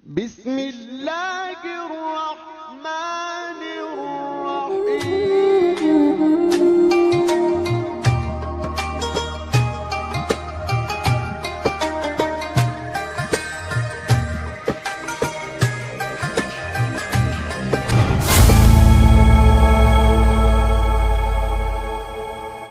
بسم الله الرحمن الرحيم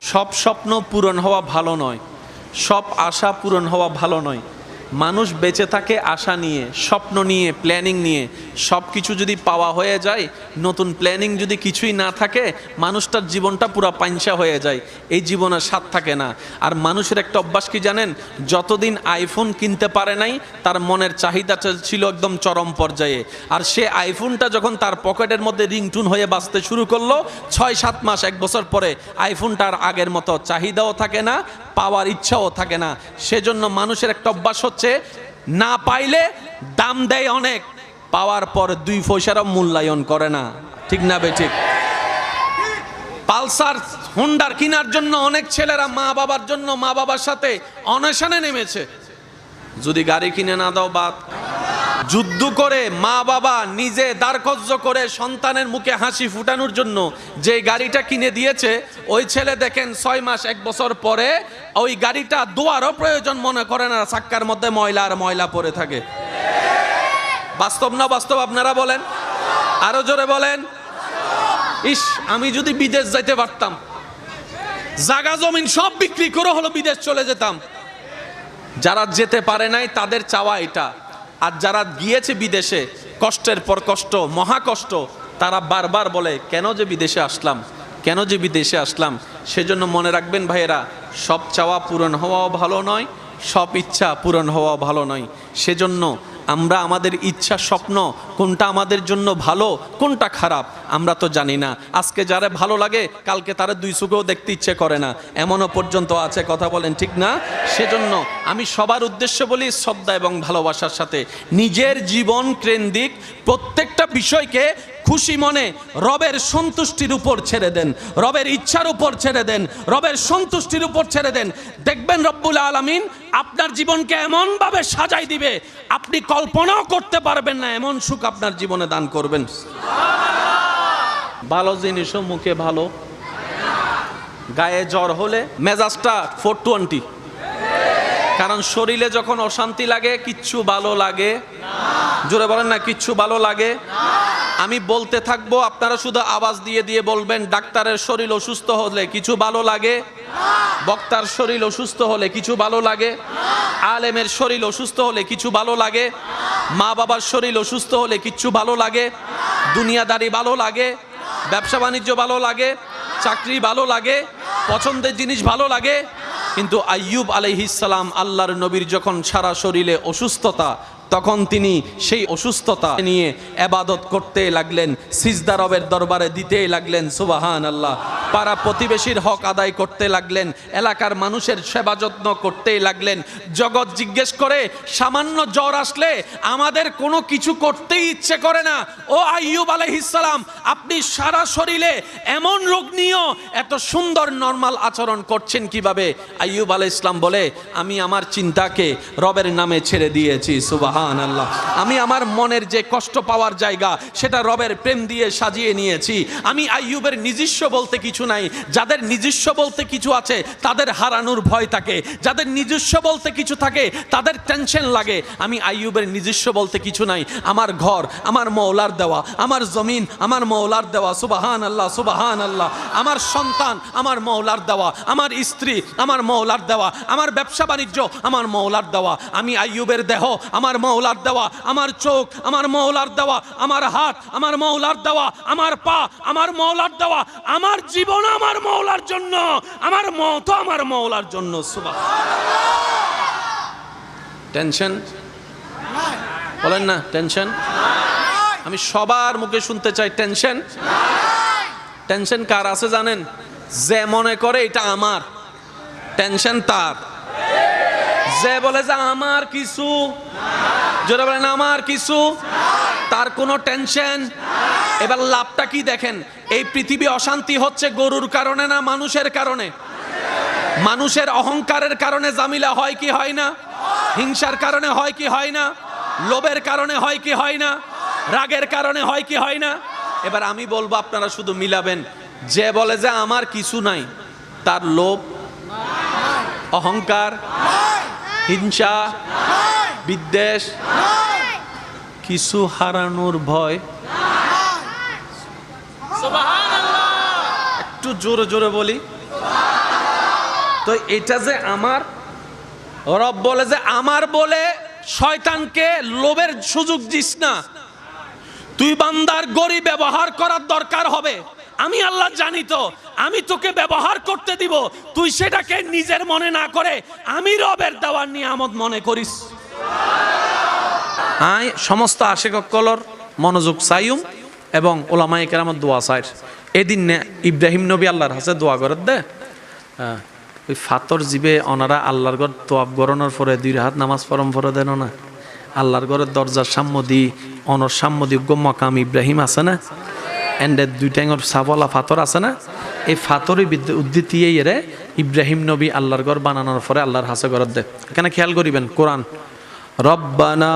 সব স্বপ্ন পূরণ হওয়া ভালো নয়, সব আশা পূরণ হওয়া ভালো নয়। মানুষ বেঁচে থাকে আশা নিয়ে, স্বপ্ন নিয়ে, প্ল্যানিং নিয়ে। সব কিছু যদি পাওয়া হয়ে যায়, নতুন প্ল্যানিং যদি কিছুই না থাকে, মানুষটার জীবনটা পুরো পাঞ্চা হয়ে যায়, এই জীবনের স্বাদ থাকে না। আর মানুষের একটা অভ্যাস কি জানেন? যতদিন আইফোন কিনতে পারে নাই, তার মনের চাহিদাটা ছিল একদম চরম পর্যায়ে। আর সে আইফোনটা যখন তার পকেটের মধ্যে রিংটুন হয়ে বাজতে শুরু করলো, 6-7 মাস 1 বছর পরে আইফোনটার আগের মতো চাহিদাও থাকে না, পাওয়ার ইচ্ছাও থাকে না। সেজন্য মানুষের একটা অভ্যাস হচ্ছে, না পাইলে দাম দেয় অনেক, পাওয়ার পর 2 পয়সারও মূল্যায়ন করে না। ঠিক না বেঠিক? পালসার হোন্ডার কেনার জন্য অনেক ছেলেরা মা বাবার জন্য, মা বাবার সাথে অনশনে নেমেছে। যদি গাড়ি কিনে না দাও বাদ, যুদ্ধ করে মা বাবা নিজে দারকজ্জ করে সন্তানের মুখে হাসি ফুটানোর জন্য যে গাড়িটা কিনে দিয়েছে, ওই ছেলে দেখেন 6 মাস 1 বছর পরে ওই গাড়িটা ধোয়ারও প্রয়োজন মনে করে না, চাক্কার মধ্যে ময়লা আর ময়লা পড়ে থাকে। বাস্তব না বাস্তব আপনারা বলেন? আরো জোরে বলেন। ইস, আমি যদি বিদেশ যাইতে পারতাম, জায়গা জমিন সব বিক্রি করে হলো বিদেশ চলে যেতাম। যারা যেতে পারে নাই তাদের চাওয়া এটা। আর যারা গিয়েছে বিদেশে, কষ্টের পর কষ্ট, মহা কষ্ট, তারা বারবার বলে কেন যে বিদেশে আসলাম, কেন যে বিদেশে আসলাম। সেজন্য মনে রাখবেন ভাইয়েরা, সব চাওয়া পূরণ হওয়াও ভালো নয়, সব ইচ্ছা পূরণ হওয়াও ভালো নয়। সেজন্য আমরা আমাদের ইচ্ছা, স্বপ্ন কোনটা আমাদের জন্য ভালো, কোনটা খারাপ আমরা তো জানি না। আজকে যারা ভালো লাগে, কালকে তারা 2 চোখেও দেখতে ইচ্ছে করে না, এমনও পর্যন্ত আছে। কথা বলেন ঠিক না? সেজন্য আমি সবার উদ্দেশ্য বলি, শ্রদ্ধা এবং ভালোবাসার সাথে নিজের জীবন কেন্দ্রিক প্রত্যেকটা বিষয়কে খুশি মনে রবের সন্তুষ্টির উপর ছেড়ে দেন, রবের ইচ্ছার উপর ছেড়ে দেন, রবের সন্তুষ্টির উপর ছেড়ে দেন। দেখবেন রব্বুল আলামিন আপনার জীবনকে এমন ভাবে সাজাই দিবে, আপনি কল্পনাও করতে পারবেন না এমন সুখ আপনার জীবনে দান করবেন। ভালো জিনিসও মুখে ভালো, গায়ে জ্বর হলে মেজাজটা 420। কারণ শরীরে যখন অশান্তি লাগে, কিচ্ছু ভালো লাগে জোরে বলেন না, কিচ্ছু ভালো লাগে। আমি বলতে থাকবো, আপনারা শুধু আওয়াজ দিয়ে দিয়ে বলবেন। ডাক্তারের শরীর অসুস্থ হলে কিছু ভালো লাগে, বক্তার শরীর অসুস্থ হলে কিছু ভালো লাগে, আলেমের শরীর অসুস্থ হলে কিছু ভালো লাগে, মা বাবার শরীর অসুস্থ হলে কিছু ভালো লাগে, দুনিয়াদারি ভালো লাগে, ব্যবসা বাণিজ্য ভালো লাগে, চাকরি ভালো লাগে, পছন্দের জিনিস ভালো লাগে। কিন্তু আইয়ুব আলাইহিস সালাম, আল্লাহর নবীর যখন সারা শরীরে অসুস্থতা, তখন তিনি সেই অসুস্থতা নিয়ে ইবাদত করতে লাগলেন, সিজদা রবের দরবারে দিতে লাগলেন, সুবহানাল্লাহ। পাড়া প্রতিবেশীর হক আদায় করতে লাগলেন, এলাকার মানুষের সেবা যত্ন করতে লাগলেন। জগৎ জিজ্ঞেস করে, সামান্য জ্বর আসলে আমাদের কোনো কিছু করতেই ইচ্ছে করে না। ও আইয়ুব আলাইহিস সালাম, আপনি সারা শরীরে এমন রোগ নিয়েও এত সুন্দর নরমাল আচরণ করছেন কিভাবে? আইয়ুব আলাইহিস সালাম বলে, আমি আমার চিন্তাকে রবের নামে ছেড়ে দিয়েছি, সুবহানাল্লাহ। আমি আমার মনের যে কষ্ট পাওয়ার জায়গা, সেটা রবের প্রেম দিয়ে সাজিয়ে নিয়েছি। আমি আইয়ুবের নিজস্ব বলতে কিছু নাই। যাদের নিজস্ব বলতে কিছু আছে, তাদের হারানোর ভয় থাকে। যাদের নিজস্ব বলতে কিছু থাকে, তাদের টেনশন লাগে। আমি আইয়ুবের নিজস্ব বলতে কিছু নাই। আমার ঘর আমার মওলার দেওয়া, আমার জমিন আমার মওলার দেওয়া, সুবহানাল্লাহ, সুবহানাল্লাহ। আমার সন্তান আমার মওলার দেওয়া, আমার স্ত্রী আমার মওলার দেওয়া, আমার ব্যবসা বাণিজ্য আমার মওলার দেওয়া। আমি আইয়ুবের দেহ আমার মওলার দেওয়া, আমার চোখ আমার মওলার দেওয়া, আমার হাত আমার মওলার দেওয়া, আমার পা আমার মওলার দেওয়া, আমার জীবন আমার মওলার জন্য, আমার মওত আমার মওলার জন্য। সুবহানাল্লাহ। টেনশন বলেন না, টেনশন। আমি সবার মুখে শুনতে চাই, টেনশন। টেনশন কার আছে জানেন? যে মনে করে এটা আমার, টেনশন তার। যে বলে যে আমার কিছু, জোরে বলেন আমার কিছু, তার কোনো টেনশন। এবার লাভটা কি দেখেন? এই পৃথিবী অশান্তি হচ্ছে গরুর কারণে না মানুষের কারণে? মানুষের অহংকারের কারণে জামিলা হয় কি হয় না? হিংসার কারণে হয় কি হয় না? লোভের কারণে হয় কি হয় না? রাগের কারণে হয় কি হয় না? এবার আমি বলবো, আপনারা শুধু মিলাবেন। যে বলে যে আমার কিছু নাই, তার লোভ, অহংকার, হিংসা, বিদ্বেষ, কিছু হারানোর ভয়। একটু জোরে জোরে বলি তো। এটা যে আমার, রব বলে যে আমার বলে শয়তানকে লোভের সুযোগ দিস না। তুই বান্দার গরি ব্যবহার করার দরকার হবে, আমি আল্লাহ জানি তো, আমি তোকে ব্যবহার করতে দিব, তুই সেটাকে নিজের মনে না করে আমি রবের দেওয়ার নিয়ামত মনে করিস। আই সমস্ত আশিককলর মনোযোগ চাইম এবং ওলামায়ে কেরামত দোয়া চাইর। এদিন ইব্রাহিম নবী আল্লাহর হাতে দোয়া করে দে, ওই ফাতর জিবে ওনারা আল্লাহর ঘর তোয়াব গরনের পরে 2 রাকাত নামাজ পড়ম পড়ে দেন না, আল্লাহর ঘরের দরজার সাম্যদি অনর সাম্যদিজ্ঞ মকাম ইব্রাহিম আছে না, এন্ডের 2 ট্যাঙর সাবলা ফাতর আছে না, এই ফাতরই উদ্ধৃতি এরে ইব্রাহিম নবী আল্লাহর ঘর বানানোর পরে আল্লাহর হাসে ঘর দে। এখানে খেয়াল করিবেন, কোরআন রব্বানা,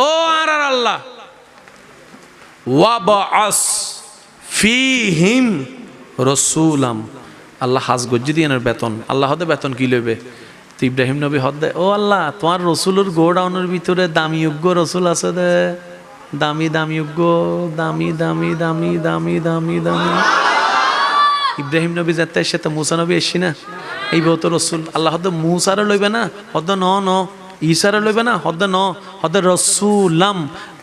ও আর আল্লাহ, ওয়াবাস ফিহিম রসুলাম, আল্লাহ হাজ গজ্জি দিয়ে বেতন, আল্লাহ হদে বেতন কি লইবে? তো ইব্রাহিম নবী হদে, ও আল্লাহ তোমার রসুলের গোডাউনের ভিতরে দামি যোগ্য রসুল আছে দে, দামি দামি যোগ্য, দামি দামি দামি দামি দামি দামি। ইব্রাহিম নবী যাতে সে তো মুসা নবী এসছি না, এই বহুত রসুল। আল্লাহ হদে মুসারে লইবে না, হদ ন ন ঈসারে লইবে না, হদ ন হদ রসুলাম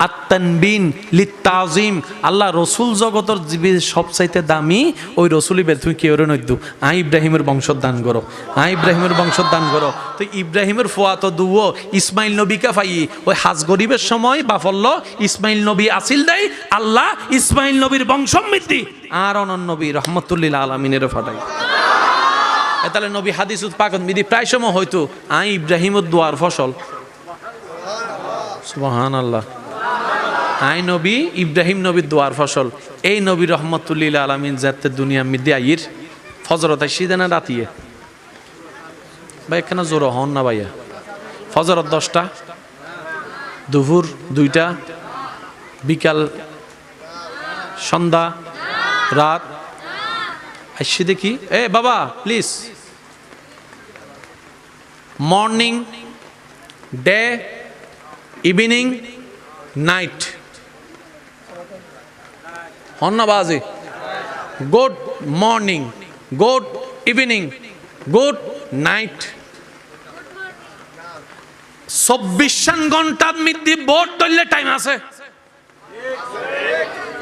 আত্তানবিন লিতাজিম। আল্লাহ রসুল জগতর সবচাইতে দামি ওই রসুলই বের, তুমি কেউ নইদু আই ইব্রাহিমের বংশর দান করো, আই ইব্রাহিমের বংশর দান করো। তো ইব্রাহিমের ফোয়াত দুও ইসমাইল নবীকে পাই, ওই হাজ গরিবের সময় বাফল্য ইসমাইল নবী আসিল দেয়, আল্লাহ ইসমাইল নবীর বংশমৃদ্ধি আর অনন্য নবী রহমতুল্লিল আলমিনের ফাটাই। তাহলে নবী হাদিস পাকত মিদি প্রায় সময় হয়তো আই ইব্রাহিমের দোয়ার ফসল। সুবহানাল্লাহ, আই নবী ইব্রাহিম নবীর দোয়ার ফসল। এই নবী রহমতুল্লিল আলমিন যাতে দুনিয়া মিদি আইর ফজরত আসিদে না রাতিয়ে ভাই, এখানে জোর হন না ভাইয়া। ফজরত 10টা, দুপুর 2টা, বিকাল সন্ধ্যা রাত আসছি দেখি। এ বাবা please, morning, day, evening, night, হন না বাজে। Good morning, good evening, good night. 24 ঘন্টার মধ্যে বোর্ড তৈলে টাইম আছে,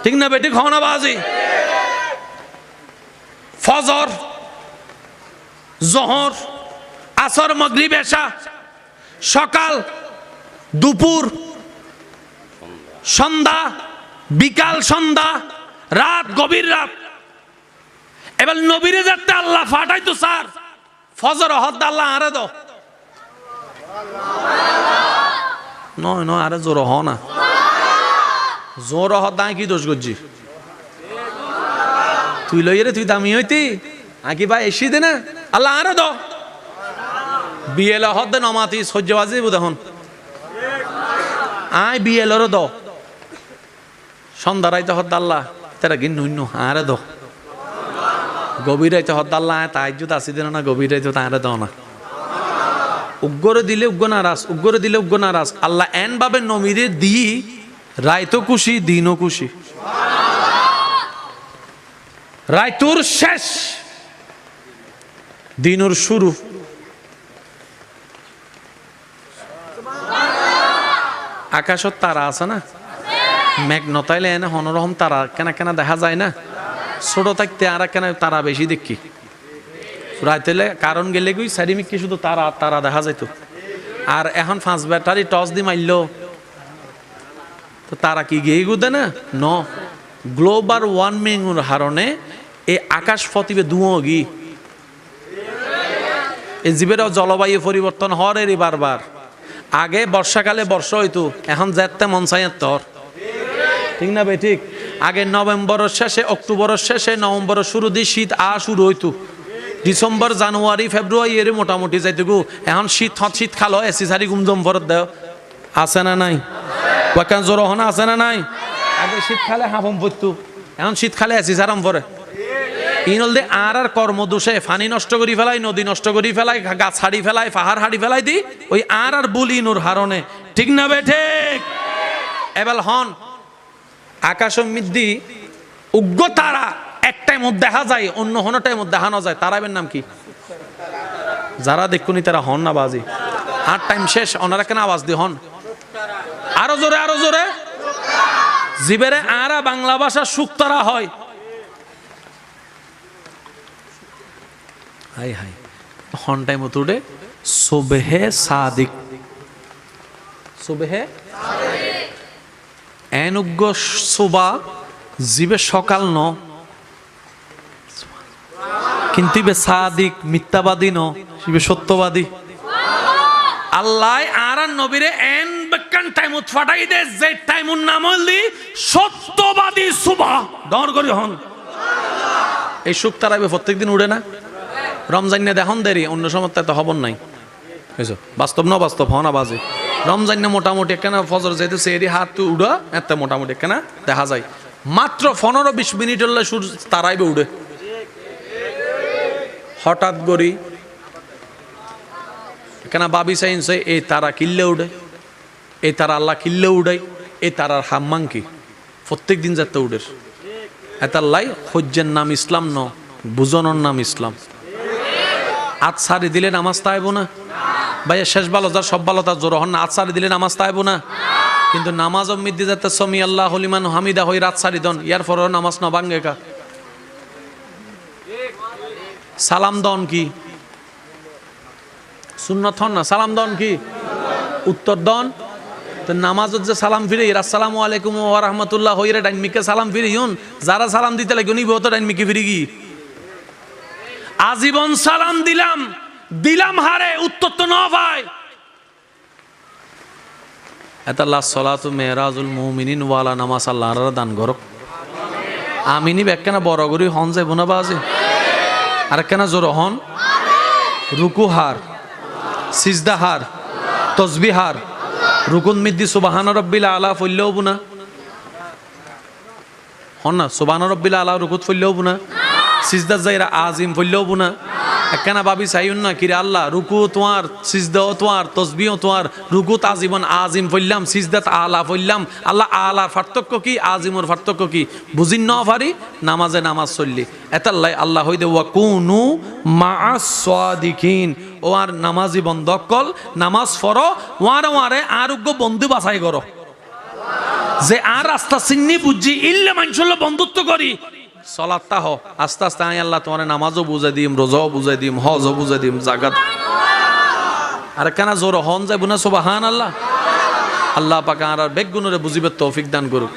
ঠিক না বেটি? খাওয়া বাজি ফজর, জোহর, আসর, মাগরিব, এশা, সকাল, দুপুর, সন্ধ্যা, বিকাল সন্ধ্যা, রাত, গভীর রাত। এবার নবীরে যাতে আল্লাহ ফাটাইতো স্যার, ফজর হদ আল্লাহ আরে দাও নয় নয়, আরে জোর হ না, জোর হদ দায় কি দোষ করছি তুই লইয়ে রে, তুই দামি হইতি আকি ভাই এসি দে না, আল্লাহ আরে দাও বিয়েল হদ নমাতি সহ্যবাজি বুধন আয় বিয়েলর দ সন্ধ্যা রাইতে হদ আল্লাহ তারা গিন নৈন্য আরে দ গভীর রাইতে হদ আল্লাহ তাই যদি আসি দিন না, গভীর রাইতে তারে দাও না। উগ্গরে দিলে উগ্গ নারাজ, উগ্গরে দিলে উগ্গ নারাজ। আল্লাহ এন ভাবে নমিরে দি রাইতো খুশি, দিনও খুশি। রাইতুর শেষ, দিনুর শুরু। আকাশত তারা আছে না, মেঘ নতাইলে এনে হনরহম তারা কেনা কেনা দেখা যায় না। ছোট থাকতে আর কেন তারা বেশি দেখি, রাইতেলে কারণ গেলে গুই চারিমিকি শুধু তারা তারা দেখা যাইত। আর এখন 5 ব্যাটারি টস দি মারল তো তারা কি গিয়ে গুদে না ন। গ্লোবাল ওয়ার্মিংয়ের কারণে এই আকাশ ফতিবে ধুঁয়ো গি, এই জীবেরও জলবায়ু পরিবর্তন হরেরই বারবার। আগে বর্ষাকালে বর্ষা হইতো, এখন যেতে মন চাই তোর, ঠিক না ভাই? ঠিক। আগে নভেম্বরের শেষে, অক্টোবরের শেষে, নভেম্বরের শুরু দিয়ে শীত শুরু হইতো, ডিসেম্বর জানুয়ারি ফেব্রুয়ারি এর মোটামুটি যাইতে গো এখন শীত খালো এসি সারি গুমজম ভরত দেও আছে না নাই ওয়াকান জোর হনা আছে না নাই আগে শীতকালে হাফম পড়তো এখন শীতকালে এসি সারাম ভরে ইনল দে আর কর্ম দোষে পানি নষ্ট করি ফেলাই নদী নষ্ট করি ফেলাই গাছ হাড়ি ফেলাই পাহাড় হাড়ি ফেলাই দি ওই আর বুলি নোর হারণে ঠিক না বে ঠিক এবার হন আকাশ মিদ্দি উগ্র তারা একটাই মধ্যে দেখা যায় অন্য হনটাই মধ্যে দেখানো যায় তারাবের নাম কি যারা দেখুনি তারা হন না বাজি আর টাইম শেষ ওনারা কেন আওয়াজ দি হন আরো জোরে জিবেরে আরা বাংলা ভাষা সুক্তারা হয় হাই হাই হন টাইম তুড়ে সুবহে সাদিক সুবহে এনুগ্য সুবা জিবে সকাল ন কিন্তু ইবে সাদিক মিথ্যাবাদী ন ইবে সত্যবাদী আল্লাহ আর নবীরে এন বেকান টাইমত ফাটাই দে যে টাইমুর নাম হলি সত্যবাদী সুবা ডর করি হন এই সুখ তারাইবে প্রত্যেকদিন উড়ে না রমজান না দেখুন দেরি অন্য সময় তো হবন নাই বুঝছো বাস্তব না বাস্তব হনা বাজে রমজান না মোটামুটি কেন ফজর যেহেতু সেরি হাত তো উড়া এত মোটামুটি কেন দেখা যায় মাত্র 15-20 মিনিট হলে সূর্য তারাইবে উড়ে হঠাৎ গড়ি কেন বাবি সাইন্সে এই তারা কিল্লে উড়ে এই তারা আল্লাহ কিল্লে উড়াই এই তারার হাম্মাং কি প্রত্যেক দিন যাতে উড়ে এটার লাই হজ্জের নাম ইসলাম ন বুঝনের নাম ইসলাম আজ সারি দিলে নামাজ তাইব না ভাইয়া শেষ ভালো যার সব ভালো তার জোর হন না আজ সারি দিলে নামাজ তাইব না কিন্তু নামাজ অমিদ্দি যাতে সমি আল্লাহ হলিমান হামিদা হই রাত সারি দন ইয়ার পরেও নামাজ না ভাঙ্গে কা সালাম দন কি সুন্নত হন না সালাম দন কি উত্তর দন তো নামাজত যে সালাম ফিরে আসসালামু আলাইকুম ওয়া রাহমাতুল্লাহ হইরে ডাইনমিকে সালাম ফিরে ইউন যারা সালাম দিতে লাগে উনি বহুত ডাইনমিকে ফিরে কি আজীবন সালাম দিলাম হারে উত্তর তো না ভাই এতাল্লাহ সালাতু মেরাজুল মুমিনিন ওয়ালা নামাজ আল্লাহর দান করক আমিনি বেকনা বড় গরি হন যাইব না বাজে আর কেনা জোর হন রুকু হার সিজদা হার তসবিহ হার রুকুন মিদ্দি সুবহান রাব্বিল আলা ফইলেও বুনা হন না সুবহান রাব্বিল আলা রুকুত ফইলেও বুনা সিজদা যাইরা আজিম ফইলেও বুনা একখানা ভাবি চাইুন না কিরে আল্লাহ রুকু তোমার সিজদাও তোমার তসবিও তোমার রুকুত আজীবন আজিম ফইলাম সিজদাত আলা ফইলাম আল্লাহ আলার পার্থক্য কি আজিমর পার্থক্য কি বুঝিন না পারি নামাজে নামাজ চললি এতাল্লাই আল্লাহ হইদে ওয়া কুনু মাআস সাদিকিন ও আর নামাজি বন্ধকল নামাজ পড়ো ওয়ারে আরোগ্য বন্ধু বাছাই করো যে আর রাস্তা চিন্নি বুঝি ইল্লে মানুষের বন্ধুত্ব করি সলাতটা হ আস্তে আস্তে আই আল্লাহ তোমার নামাজও বুঝাই দিম রোজাও বুঝাই দিম হজও বুঝাই দিম জাকাত আর কেন জোর হন যাইব না সুবহানাল্লাহ আল্লাহ পাক আর বেগুনরে বুঝিবে তৌফিক দান করুক।